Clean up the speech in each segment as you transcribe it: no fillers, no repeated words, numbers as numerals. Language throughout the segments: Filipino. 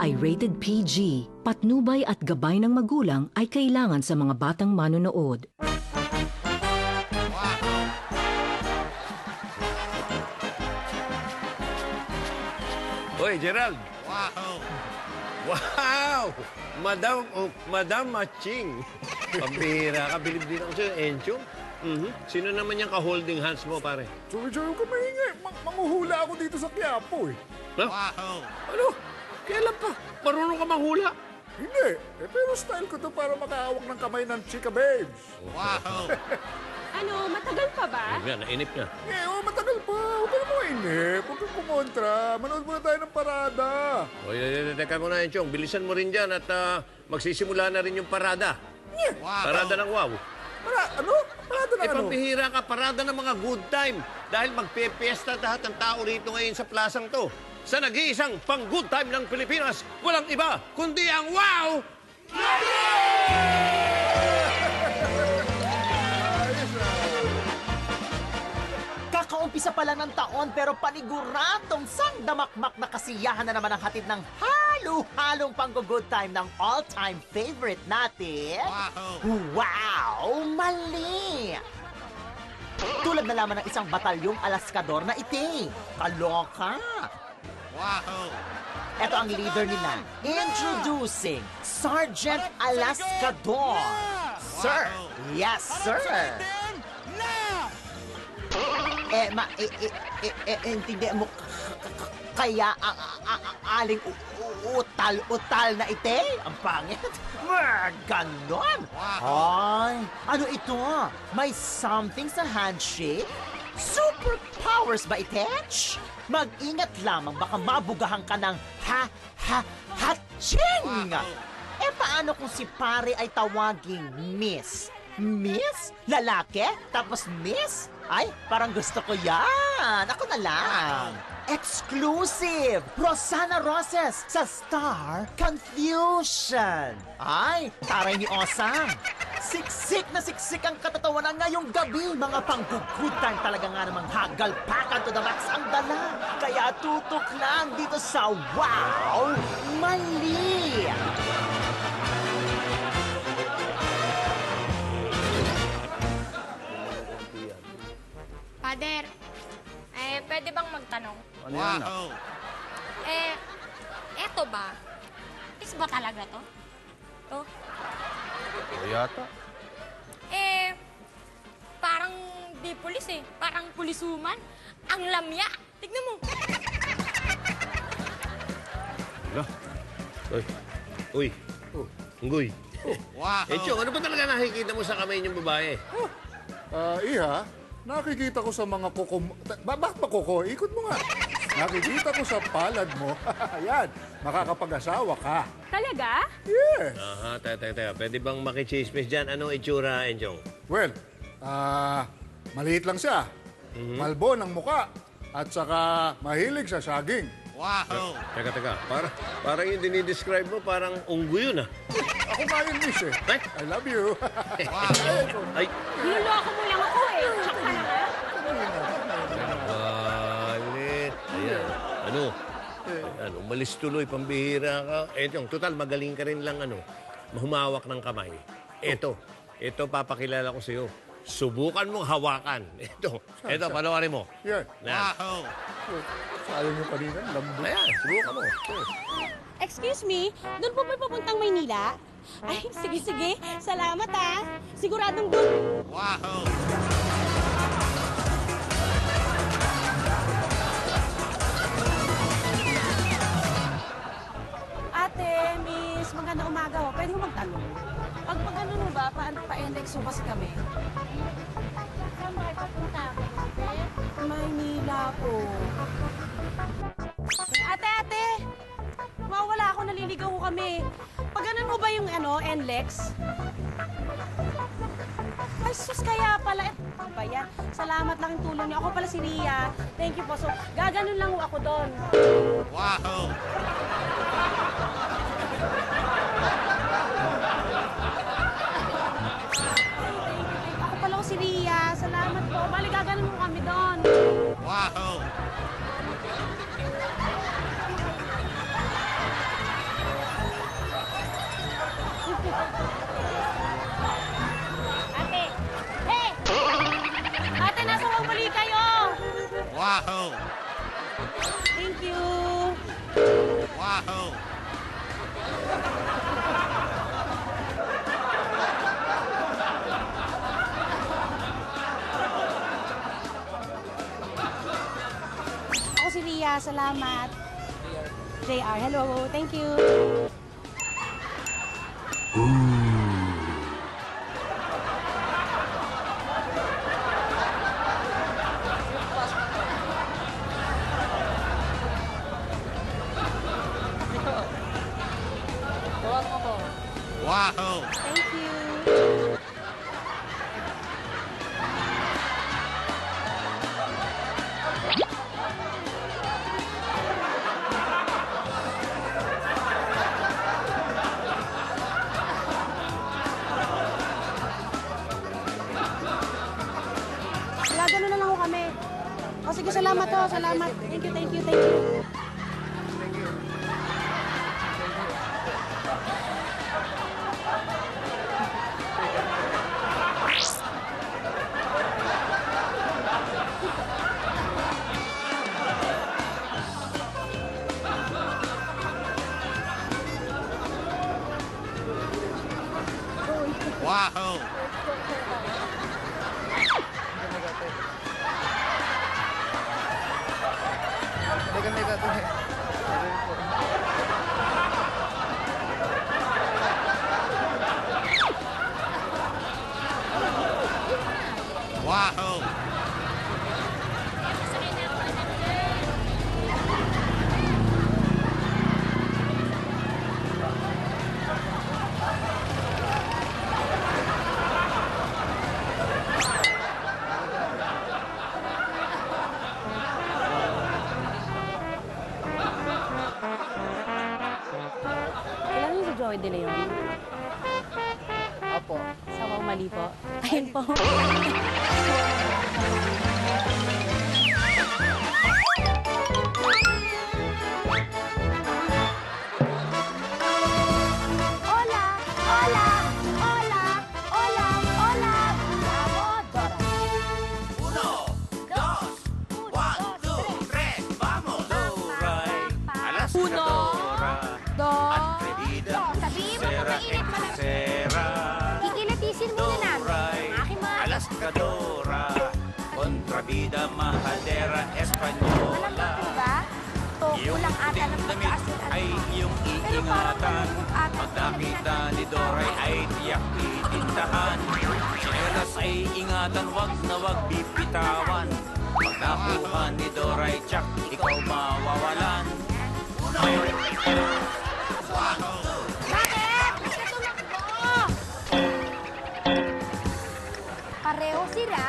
ay rated PG. Patnubay at gabay ng magulang ay kailangan sa mga batang manonood. Hoy, Gerald! Wow! Wow! Madam Maching. Pambihira ka. Bilib din ako sa'yo, Encho. Sino naman yung ka-holding hands mo, pare? Choy-choy, huwag ka maingay. Manguhula ako dito sa Quiapo eh. Huh? Wow! Ano? Kailan pa? Marunong ka manghula? Hindi. Pero style ko to para makahawak ng kamay ng chika babes. Wow! Ano, matagal pa ba? Yan, nainip na. Matagal pa. Huwag ka na mainip. Huwag kang kumontra. Manood muna tayo ng parada. Hoy, teka muna, Enchong. Bilisan mo rin dyan at magsisimula na rin yung parada. Wow! Parada ng wow. Ano? Parada na ano? Pambihira ka, parada ng mga good time. Dahil magpepiesta lahat ng tao rito ngayon sa plasang to. Sa nag-iisang pang-good time ng Pilipinas, walang iba kundi ang wow! Kakaumpisa pa lang ng taon pero paniguradong sangdamakmak na kasiyahan na naman ang hatid ng halo-halong pang-good time ng all-time favorite natin. Wow! Wow! Mali! Tulad na lamang ng isang batalyong alaskador na iti. Kaloka! Wow! Ito ang leader nila. Introducing Sergeant Alaskador. Sir! Yes, sir! Intindi mo kaya ang aling utal-utal na ite? Ang pangit. Ganon. Ay, ano ito? May something sa handshake? Superpowers ba itech? Mag-ingat lamang baka mabugahan ka ng ha-ha-hatching! Paano kung si pare ay tawaging Miss? Miss? Lalaki? Tapos Miss? Ay, parang gusto ko yan. Ako na lang. Exclusive! Rosana Roses sa Star Confusion. Ay, taray ni Osam. Siksik na siksik ang katatawanan ngayong gabi. Mga pang-good time talaga nga namang hagalpakan to the max ang dala. Kaya tutok lang dito sa Wow! Mali! Father, pwede bang magtanong? Ano yan? Wow! Eto ba? Is ba talaga to? To? Yata. Parang di pulis eh. Parang pulisuman. Ang lamya. Tignan mo. Uy. Unggoy. Wow! Enchong, ano ba talaga nakikita mo sa kamay niyong babae? Iha, nakikita ko sa mga kuko... Bakit ba kuko? Ikot mo nga. Nakikita ko sa palad mo. Ayan, makakapag-asawa ka. Talaga? Yes. Aha, teka. Pwede bang makichismis dyan? Anong itsura, Enchong? Well, maliit lang siya. Malbo ng muka. At saka mahilig sa saging. Wow! Teka. Parang yung dinidescribe mo, parang unggoy yun, ah. Ako nga yun, miss eh. Ay! I love you. Ay! Niloloko mo lang ako eh. Tsaka na nga. Walit. Ayan. Ano? Umalis tuloy, pambihira ka. Enchong, total, magaling ka rin lang, humawak ng kamay. Ito, papakilala ko sa'yo. Subukan mong hawakan. Ito, panoorin mo. Yan. Wow! Sabi mo kanina, lambot. Ayan, subukan mo. Excuse me, doon po ba papuntang Maynila? Ay, sige. Salamat ah. Siguradong doon. Wow! Ate, miss, magandang umaga ho. Pwede ko magtanong? Pag ano mo ba, pa-index ho kasi kami. Saan ba kayo papunta? Maynila po. Ate! Mawala ako, naliligaw ko kami. Pag ganun mo ba yung NLEX? Ay, sus, kaya pala. Ano ba yan? Salamat lang yung tulong niyo. Ako pala si Ria. Thank you po. So, gaganon lang ho ako doon. Wow! Ako pala ko si Ria. Salamat po. Bali, gaganon mo kami doon. Wow! Wahoo! Ako si Ria, salamat. JR, hello, thank you. Wahoo! Thank you. Wala, ganun na lang ho kami. O sige, salamat ho, salamat. Thank you, thank you, thank you. Wahoo! Wahoo! Kailan yung si Joey De Leon? Apo. Sa mali po. Ayun po. Hola! Hola! Hola! Hola! Hola! Bravo, Dora. Uno, dos, one, two, tres, vamos! Doray, alas ka Uno, Dora, Dos. atrevida, Sabihin mo, sera, mainit pa lang. sera. Kikilatisin muna namin. Doray, Ang aking mga... alas ka Dora, kontrabida, mahadera, Alam mo espanyola. po ba? To, Iyong kulang ata puting ng damit pagkaasin at ay iyong Pero parang iingatan. malungkot ata. Pag nakita ni Doray ay tiyak itindahan. Sinelas ay ingatan, wag na wag bipitawan. Pag nakuha ni Doray, tsak, ikaw mawawalan. Bakit? Ba't ka tumakbo? Pareho sila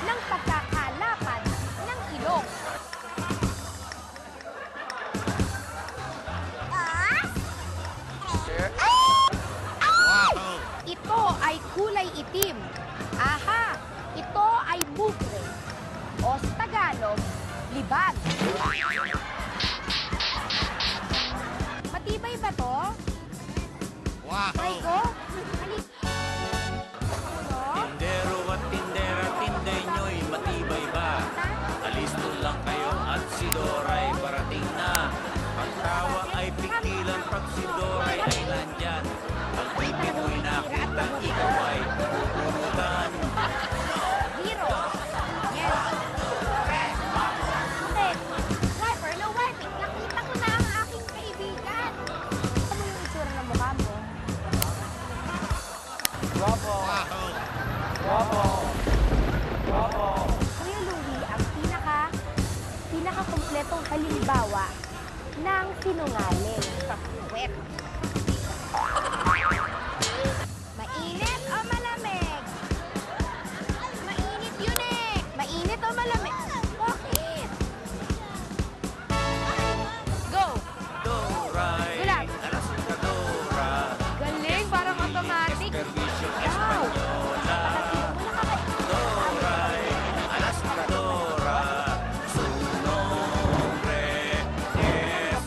ng pagkakalapad ng ilong. Wahoo! Ito ay kulay itim. Aha! Ito ay bukre. O sa Tagalog, libag. Matibay ba to? Try Wahoo! ko? Halik. Uno, Tindero at tindera, tinday nyo'y matibay ba? Alisto lang kayo at si Doray parating na. Pagtawa ay pikilan, pag si Doray ay nandyan. Pag di mo'y nakita, ikaw ay pupunutan. zero. Yes. Hindi. Driver, no wiping. Nakita ko na ang aking kaibigan. Ano yung itsura ng mukha mo? Kuya Louie, ang pinaka-kompletong halimbawa ng sinungaling. Wet. Mainit o malamig? Mainit yun eh. Mainit o malamig? Bakit? Go! Doray, Gulab. alas ka Dora. Galing, parang automatic. Servisyo Wow! Espanyola. Doray, alas ka Dora. Su nombre es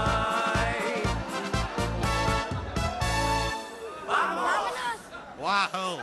Doray. Vamos! Vámonos! Wahoo!